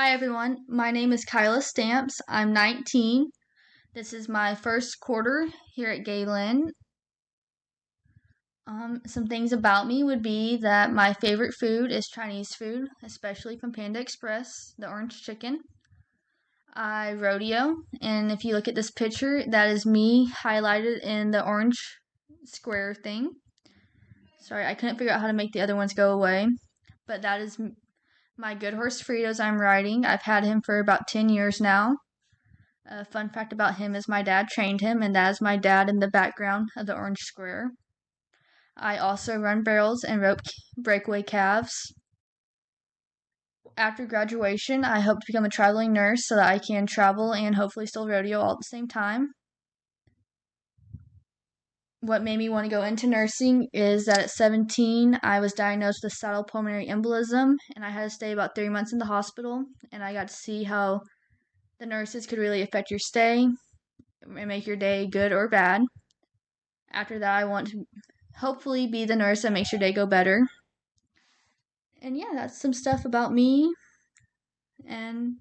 Hi everyone, my name is Kyla Stamps. I'm 19. This is my first quarter here at Galen. Some things about me would be that my favorite food is Chinese food, especially from Panda Express, the orange chicken. I rodeo, and if you look at this picture, that is me highlighted in the orange square thing. Sorry, I couldn't figure out how to make the other ones go away, but that is my good horse Fritos I'm riding. I've had him for about 10 years now. A fun fact about him is my dad trained him, and that is my dad in the background of the orange square. I also run barrels and rope breakaway calves. After graduation, I hope to become a traveling nurse so that I can travel and hopefully still rodeo all at the same time. What made me want to go into nursing is that at 17, I was diagnosed with saddle pulmonary embolism, and I had to stay about 3 months in the hospital, and I got to see how the nurses could really affect your stay and make your day good or bad. After that, I want to hopefully be the nurse that makes your day go better. And yeah, that's some stuff about me and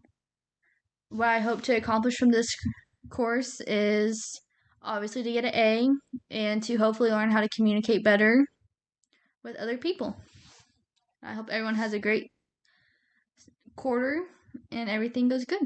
what I hope to accomplish from this course is obviously to get an A and to hopefully learn how to communicate better with other people. I hope everyone has a great quarter and everything goes good.